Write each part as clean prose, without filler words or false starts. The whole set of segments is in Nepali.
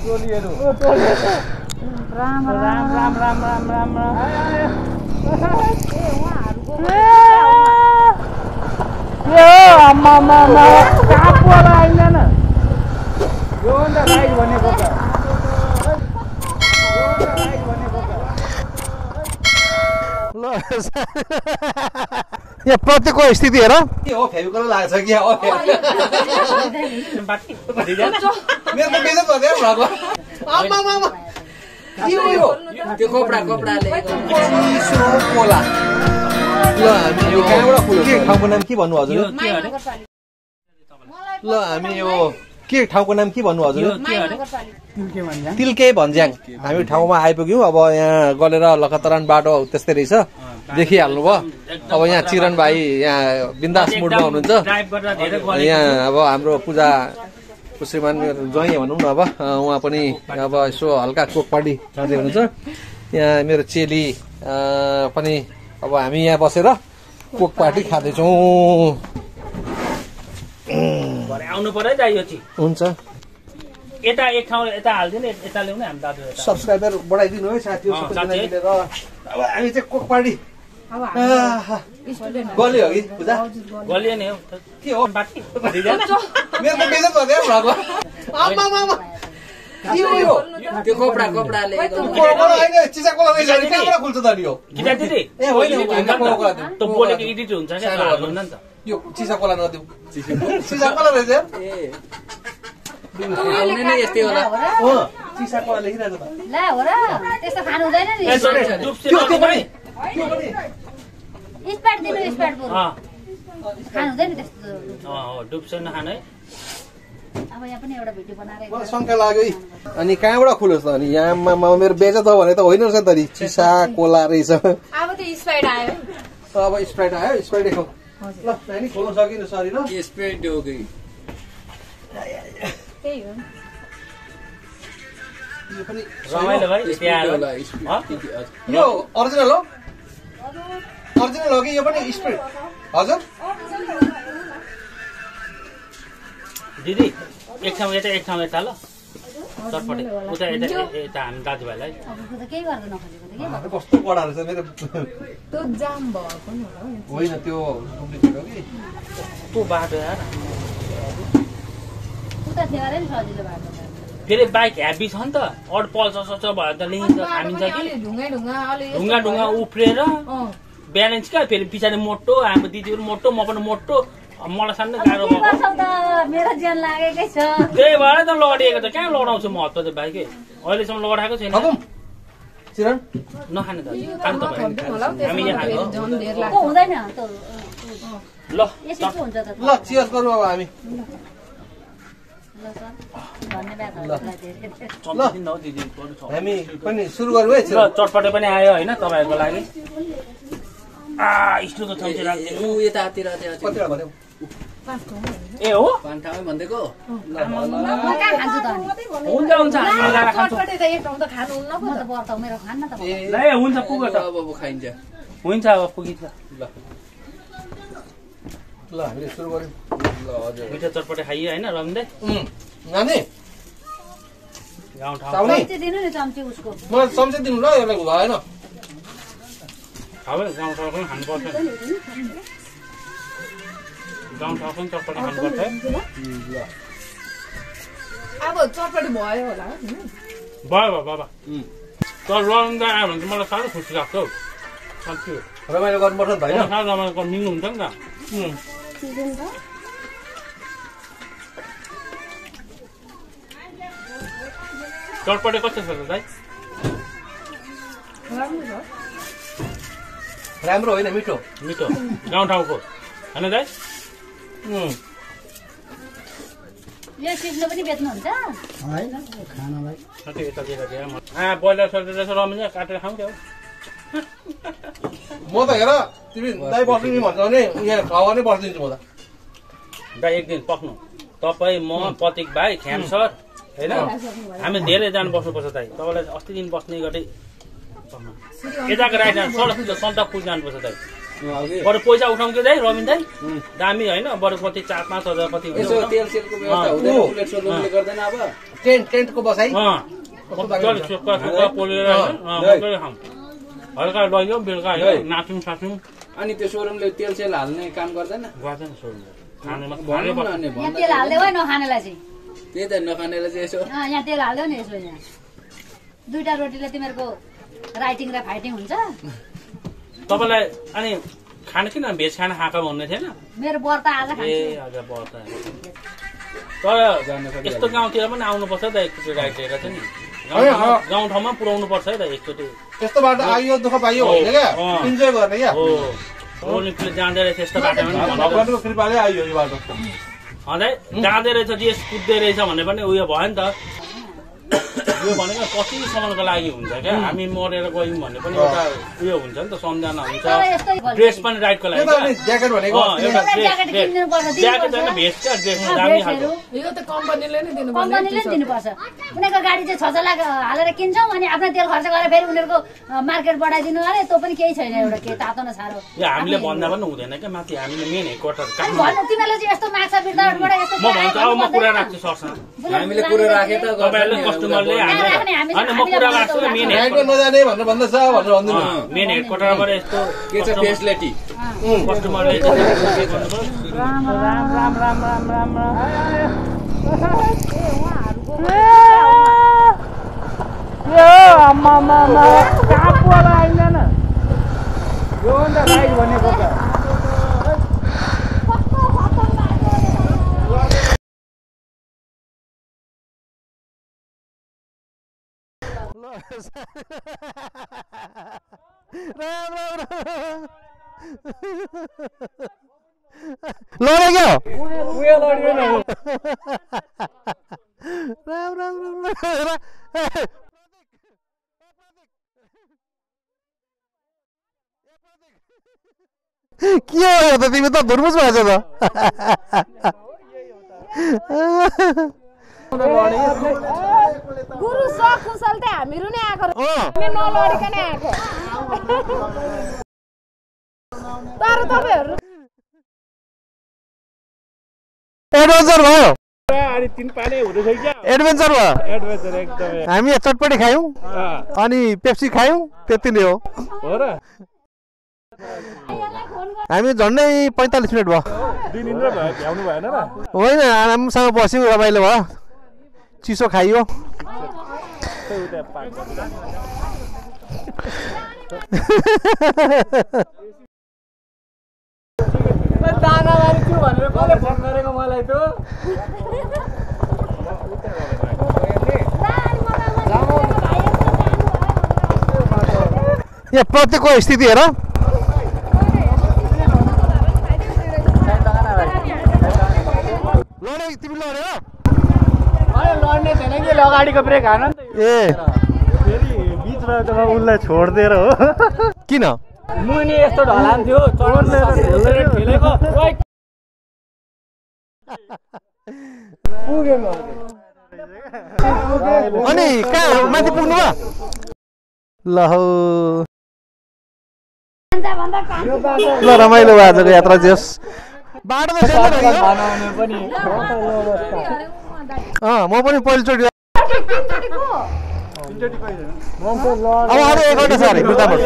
टोलीहरु राम राम राम राम राम राम यो अम्मा कहाँ पोला आइदैन यो अन्त राइट भनेको त ल यहाँ प्रतिको स्थिति हेर के हो फेविकोल लाग्छ कि हो मेरो त बेइज्जत भयो भ्राको आम्मा मामा के हो यो त्यो कपडाले चिसो कोला ल हामी यो के ठाउँको नाम के भन्नु हजुर ल हामी यो के ठाउँको नाम के भन्नु हजुर तिल्के भन्ज्याङ हामी ठाउँमा आइपुग्यौँ अब यहाँ गलेर लखतरान बाटो त्यस्तै रहेछ देखिहाल्नु भयो अब यहाँ चिरन भाइ यहाँ बिन्दास मुडमा हुनुहुन्छ यहाँ अब हाम्रो पूजा श्रीमान ज्वाइँ भनौँ न अब उहाँ पनि अब यसो हल्का कोक पार्टी खाँदै हुनुहुन्छ यहाँ मेरो चेली पनि अब हामी यहाँ बसेर कोक पार्टी खाँदैछौँ आउनु पर्यो दाइ यो चाहिँ हुन्छ यता एक ठाउँ यता हाल्दिनु यता ल्याउनु हामी दाजु सब्सक्राइबर बढाइदिनु है साथीहरू सबैजना मिलेर अब हामी चाहिँ कोक पार्टी गल्यो हो कि पूजा गलियो नि हो के हो मेरो त बेइज्जत भयो भ्राको आम्मा मामा के हो यो त्यो कपडाले कोला हैन चिसा कोला रहेछ नि कहाँबाट खुल्छ त नि यो किता दिदी ए होइन कोला त बोलेको एडिट हुन्छ क्या हाल्नु नि त यो चिसा कोला नदिउ चिसा कोला रहेछ आउने नै यस्तै होला हो चिसा कोला लेखिरहेको छ ला हो र त्यस्तो खानु हुँदैन नि त्यो पनि स्पाट दिनु स्पाट बरु खानु हुँदैन त्यस्तो हो डुब्छ नखानु है अब यहाँ पनि एउटा भिडियो बनाएर मलाई शङ्का लाग्यो है अनि कहाँबाट खुलोस् त अनि यहाँ मेरो बेच त भने त होइन रहेछ त नि चिसा कोला रहेछ अब त स्प्राइट आयो अब स्प्राइट आयो स्प्राइट देखाउ ल नानी खोल्न सकिनु सरी ल स्प्रेड हो कि त्यही हो यो पनि रमाइलो भाइ यो ओरिजिनल हो ओरिजिनल हो कि यो पनि स्प्राइट हजुर दिदी एक ठाउँ यता एक ठाउँ यता ल चटपटे उता यता हामी दाजुभाइलाई अब त केही गर्दैन नखोजेको त के भयो कस्तो कडा रहेछ मेरो त्यो जाम भएको नि होला होइन त्यो डुप्लिकेट हो कि कस्तो बाटो यार उता थियो अरे नि सजिलो बाटो फेरि बाइक ह्याबी छ नि त अरू पल्छ सल्छ भयो त लिन्छ खामिन्छ कि ढुङ्गा ढुङ्गा उफ्रेर ब्यालेन्स क्या फेरि पछाडि मोटो हाम्रो दिदीहरू मोटो म पनि मोटो मलाई सानो गाह्रो भएको मेरो ज्यान लागेकै छ त्यही भएर त लडिएको त कहाँ लडाउँछु म हप्ता त बाइकै अहिलेसम्म लडाएको छैन चिरन नखाने त खानु तपाईँ हामी यहाँ खाएको को हुँदैन त ल यसरी पो हुन्छ त ल चियर्स गरौँ अब हामी ल सर धन्यवाद ल दिदी हामी पनि सुरु गरौँ है ल चटपटे पनि आयो होइन तपाईँहरूको लागि स्टिलको चम्ची राखिदिनु ऊ यतातिर कतिवटा भन्यौ ए हो पान ठाउँ भन्दैको म कहाँ खान्छु त अनि हुन्छ हुन्छ हामी मिलाएर खान्छौँ चटपटे त एक ठाउँ त खानु हुन्न म त बर्ताउ मेरो खान्न त ल ए हुन्छ पुग्यो त अब खाइन्छ हुन्छ अब पुगिन्छ ल ल हामीले सुरु गरौँ ल हजुर मिठो चटपटे खाइयो होइन रमिँदै नानी गाउँ ठाउँ चाउने चम्ची दिनु नि चम्ची उसको मलाई चम्चा दिनु ल यसलाई भएन अब गाउँ ठाउँ पनि खानुपर्छ गाउँ ठाउँ पनि चटपटे खानुपर्छ है अब चटपटे भयो होला भयो बाबा तर रमिँदै आयो भने चाहिँ मलाई साह्रो खुसी लाग्छ हौ साँच्चै रमाइलो गर्नुपर्छ नि त होइन साह्रो रमाइलो मिल्नु हुन्छ नि त चटपटे कस्तो छ त दाइ राम्रो होइन मिठो मिठो गाउँ ठाउँको होइन दाइ यो सिस्नो पनि बेच्नुहुन्छ साँच्चै यतातिर ब्रोइलर सोइलर रमिन्छ काटेर खाउँ क्या म त हेर तिमी दाइ बस्नु नि भन्छ भने यहाँ खावा नै बसिदिन्छु म त दाइ एक दिन पक्नु तपाईँ म प्रतीक भाइ ख्याम सर होइन हामी धेरैजना बस्नुपर्छ दाइ तपाईँलाई अस्ति दिन बस्ने गरी यताको राइट सडक सन्तकपुर जानुपर्छ दाइ बरु पैसा उठाउँछु दाइ रबिन दाइ दामी होइन बरु कति 4-5 हजार कति हुन्छ यसो तेल सेलको व्यवस्था हुँदैन बुलेट सोल्डरले गर्दैन अब टेन्टको बसाइ हल्का लैजाउँ बेलुका नाचौँ साचौँ अनि त्यो सोरुमले तेल सेल हाल्ने काम गर्दैन गर्दैन सोरुमले खानेमा यहाँ तेल हाल्दै भयो नखानेलाई चाहिँ त्यही त नखानेलाई चाहिँ यसो यहाँ तेल हाल्दै नि यसो यहाँ 2टा रोटीले तिमीहरूको राइटिङ र फाइटिङ हुन्छ तपाईँलाई अनि खाने किन भेज खाना खाएको भन्ने थिएन मेरो व्रत आज खान्छु ए हजुर व्रत तर यस्तो गाउँतिर पनि आउनुपर्छ त एकचोटि राइड लिएर चाहिँ नि गाउँ ठाउँमा पुऱ्याउनु पर्छ है त एकचोटि यस्तो बाटो आइयो दुःख पाइयो होइन क्या इन्जोय गर्ने क्या ओलिम्पिकले जाँदै रहेछ यस्तो बाटोमा भगवानको कृपाले आइयो यो बाटो जाँदै रहेछ रेस कुद्दै रहेछ भन्ने पनि उयो भयो नि त यो भनेको कतिसम्मको लागि हुन्छ क्या हामी मरेर गयौँ भन्ने पनि एउटा उयो हुन्छ नि त सम्झना हुन्छ ड्रेस पनि राइडको लागि ज्याकेट भनेको ज्याकेट होइन भेस्ट क्या ड्रेस दामी खालको यो त कम्पनीले नै दिनु कम्पनीले नि दिनुपर्छ उनीहरूको गाडी चाहिँ 6 लाख हालेर किन्छौँ अनि आफ्नो तेल खर्च गरेर फेरि उनीहरूको मार्केट बढाइदिनु अरे त्यो पनि केही छैन एउटा के तातो न साह्रो यो हामीले भन्दा पनि हुँदैन क्या माथि हामीले मेन हेडक्वार्टर भन्नु तिमीहरूले चाहिँ यस्तो माग्छ बिर्ताबाट यस्तो म भन्छ अब म कुरा राख्छु सरसँग हामीले कुरा राखे त तपाईँहरूले कस्टमरले होइन म कुरा राख्छु मेन नजाने भनेर भन्दैछ भनेर भन्दिनँ मेन हेडक्वार्टरबाट यस्तो के छ फेसिलिटी कस्टमरले राम राम राम राम राम राम यो आम्मा कापवाला आइँदैन यो अन्त राइड भनेको त लड्यो क्या उयो लड्यो न राम राम के हो यो त तिमी त धुर्मुस भएछ त गुरु सकुशल चाहिँ हामीहरू नै आएको हामी नलडिकन आएको तर तपाईँहरू एडभेन्चर भयो अनि 3 पाले हुँदैछ क्या एडभेन्चर भयो एडभेन्चर एकदमै हामी चटपटी खायौँ अनि पेप्सी खायौँ त्यति नै हो हो र हामी झन्डै 45 मिनट भयो 2 निन्द्रा भयो भ्याउनु भएन र होइन आरामसँग बस्यौँ रमाइलो भयो चिसो खाइयो दाना मार्छु भनेर कसले फोन गरेको मलाई त यहाँ प्रत्येकको स्थिति हेर लडे तिमी लड्यो लड्ने छैन कि अगाडिको ब्रेक हान नि त ए फेरि बिचमा उसलाई छोडिदिएर हो किन मुनि यस्तो ढलान थियो ठेलेको अनि कहाँ माथि पुग्नु भयो ल हौ ल रमाइलो भयो आजको यात्रा चाहिँ बाटो त म पनि पहिलोचोटि अब अरू एकवटा छ अरे बिर्ताबाट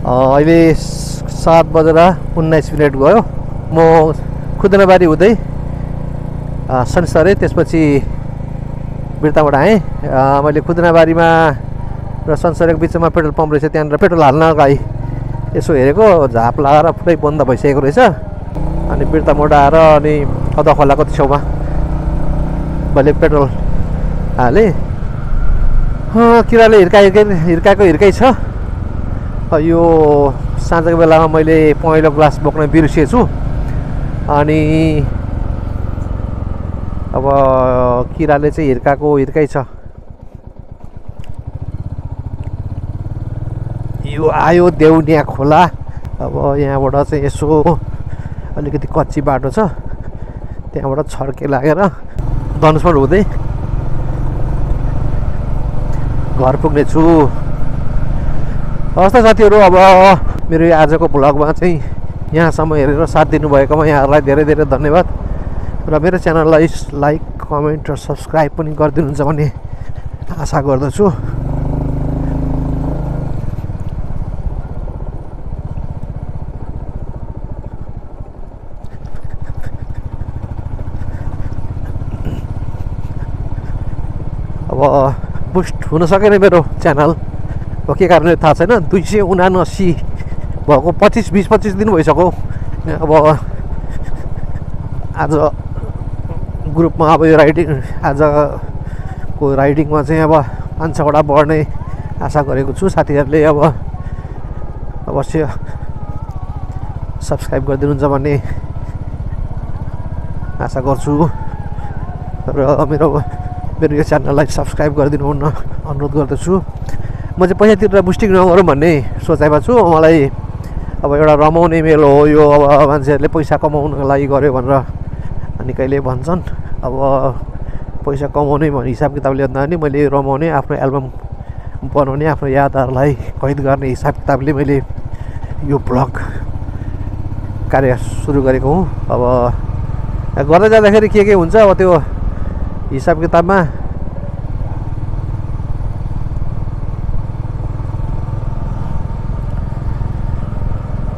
अहिले 7:19 गयो म खुदनाबारी हुँदै सन्सरे त्यसपछि बिर्ताबाट आएँ मैले खुदनाबारीमा र सन्सरेको बिचमा पेट्रोल पम्प रहेछ त्यहाँनिर पेट्रोल हाल्न गएँ यसो हेरेको झाप लगाएर पुरै बन्द भइसकेको रहेछ अनि बिर्ताबाट आएर अनि अदुवा खोलाको छेउमा मैले पेट्रोल हालेँ किराले हिर्काएको हिर्काइ छ यो साँझको बेलामा मैले पहेँलो ग्लास बोक्न बिर्सिएछु अनि अब किराले चाहिँ हिर्काएको हिर्काइ छ यो आयो देउनिया खोला। अब यहाँबाट चाहिँ यसो अलिकति कच्ची बाटो छ, त्यहाँबाट छड्के लागेर धनुषमा हुँदै घर पुग्ने छु। हवस् त साथीहरू, अब मेरो यो आजको भ्लगमा चाहिँ यहाँसम्म हेरेर साथ दिनुभएकोमा यहाँहरूलाई धेरै धेरै धन्यवाद। र मेरो च्यानललाई लाइक, कमेन्ट र सब्सक्राइब पनि गरिदिनुहुन्छ भन्ने आशा गर्दछु। अब बुस्ट हुन सकेन मेरो च्यानल, अब के कारणले थाहा छैन। 279 भएको 20-25 दिन भइसक्यो। अब आज ग्रुपमा अब यो आजको राइडिङमा चाहिँ अब 5-6वटा बढ्ने आशा गरेको छु। साथीहरूले अब अवश्य सब्सक्राइब गरिदिनुहुन्छ भन्ने आशा गर्छु। र मेरो यो च्यानललाई सब्सक्राइब गरिदिनु हुन अनुरोध गर्दछु। म चाहिँ पैसा तिरेर बुस्टिङ नगरौँ भन्ने सोचाइमा छु। मलाई अब एउटा रमाउने मेलो हो यो, अब मान्छेहरूले पैसा कमाउनको लागि गर्यो भनेर अनि कहिले भन्छन्। अब पैसा कमाउने भन्ने हिसाब किताबले भन्दा पनि मैले रमाउने, आफ्नो एल्बम बनाउने, आफ्नो यादहरूलाई कैद गर्ने हिसाब किताबले मैले यो ब्लग कार्य सुरु गरेको हुँ। अब गर्दै जाँदाखेरि के हुन्छ अब त्यो हिसाब किताबमा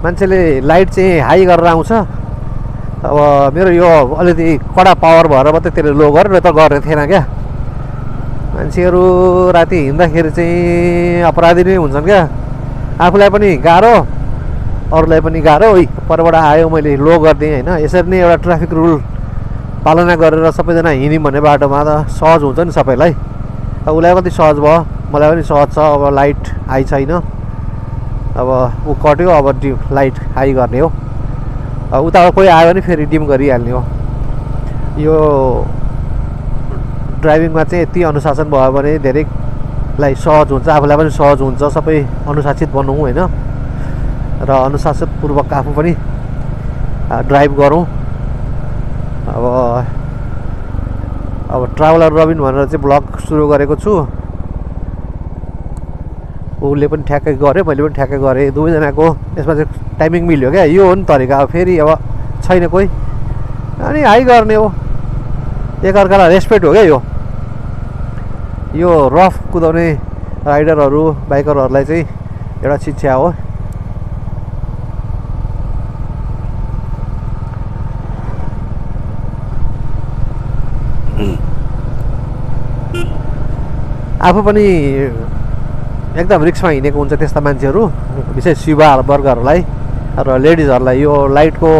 मान्छेले लाइट चाहिँ हाई गरेर आउँछ। अब मेरो यो अलिकति कडा पावर भएर मात्रै त्यसले लो गरेर त गर्ने थिएन क्या। मान्छेहरू राति हिँड्दाखेरि चाहिँ अपराधी नै हुन्छन् क्या। आफूलाई पनि गाह्रो, अरूलाई पनि गाह्रो। परबाट आयो मैले लो गरिदिएँ होइन। यसरी नै एउटा ट्राफिक रुल पालना गरेर सबैजना हिँड्यौँ भन्ने बाटोमा त सहज हुन्छ नि सबैलाई। अब उसलाई कति सहज भयो, मलाई पनि सहज छ। अब लाइट हाई छैन, अब ऊ कट्यो, अब लाइट हाई गर्ने हो। अब उता कोही आयो भने फेरि डिम गरिहाल्ने हो। यो ड्राइभिङमा चाहिँ यति अनुशासन भयो भने धेरैलाई सहज हुन्छ, आफूलाई पनि सहज हुन्छ। सबै अनुशासित बन्नु होइन र अनुशासितपूर्वक आफू पनि ड्राइभ गरौँ। अब ट्राभलर रबिन भनेर चाहिँ ब्लग सुरु गरेको छु। उसले पनि ठ्याक्कै गऱ्यो, मैले पनि ठ्याक्कै गरेँ। दुवैजनाको यसमा चाहिँ टाइमिङ मिल्यो क्या। यो हो नि तरिका। अब फेरि अब छैन कोही अनि हाई गर्ने हो। एकअर्कालाई रेस्पेक्ट हो क्या यो रफ कुदाउने राइडरहरू, बाइकरहरूलाई चाहिँ एउटा शिक्षा हो। आफू पनि एकदम रिक्समा हिँडेको हुन्छ त्यस्ता मान्छेहरू, विशेष युवा वर्गहरूलाई र लेडिजहरूलाई यो लाइटको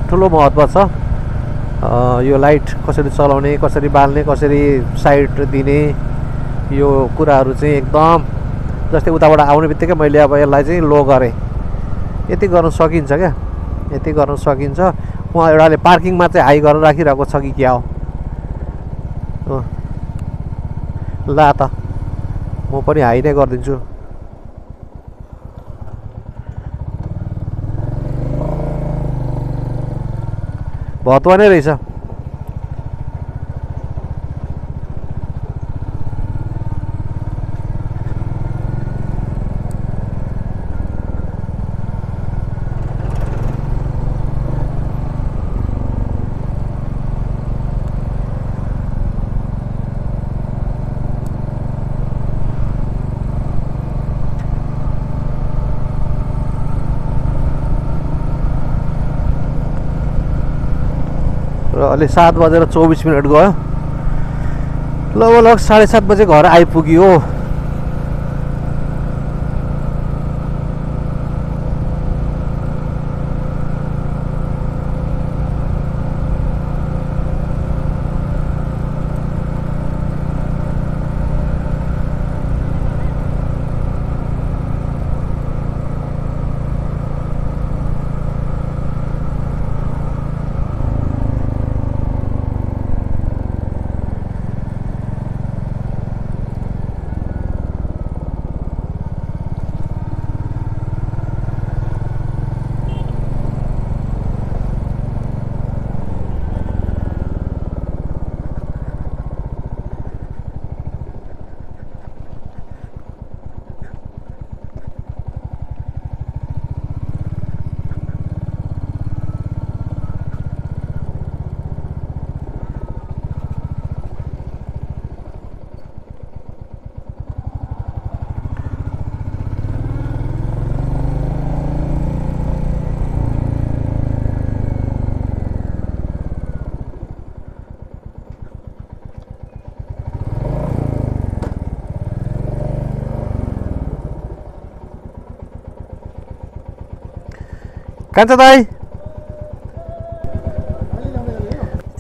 ठुलो महत्त्व छ। यो लाइट कसरी चलाउने, कसरी बाल्ने, कसरी साइड दिने, यो कुराहरू चाहिँ एकदम जस्तै उताबाट आउने बित्तिकै मैले अब यसलाई चाहिँ लो गरेँ। यति गर्न सकिन्छ क्या, यति गर्न सकिन्छ। उहाँ एउटाले पार्किङमा चाहिँ हाई गरेर राखिरहेको छ कि क्या हो। ला त म पनि हाई नै गरिदिन्छु। भतुवा नै रहेछ। र अहिले 7:24 गयो। लगभग 7:30 बजे घर आइपुग्यो। कान्छ दाई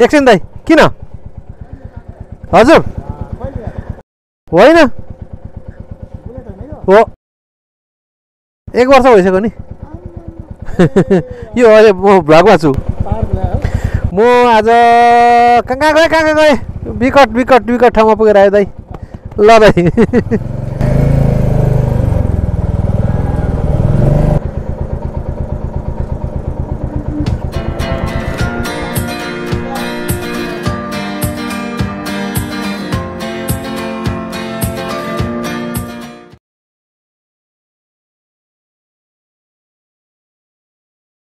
एकछिन दाई किन हजुर होइन हो 1 वर्ष भइसक्यो नि यो अहिले म भ्लगमा छु म आज कहाँ गएँ विकट ठाउँमा पुगेर आयो दाइ ल दाइ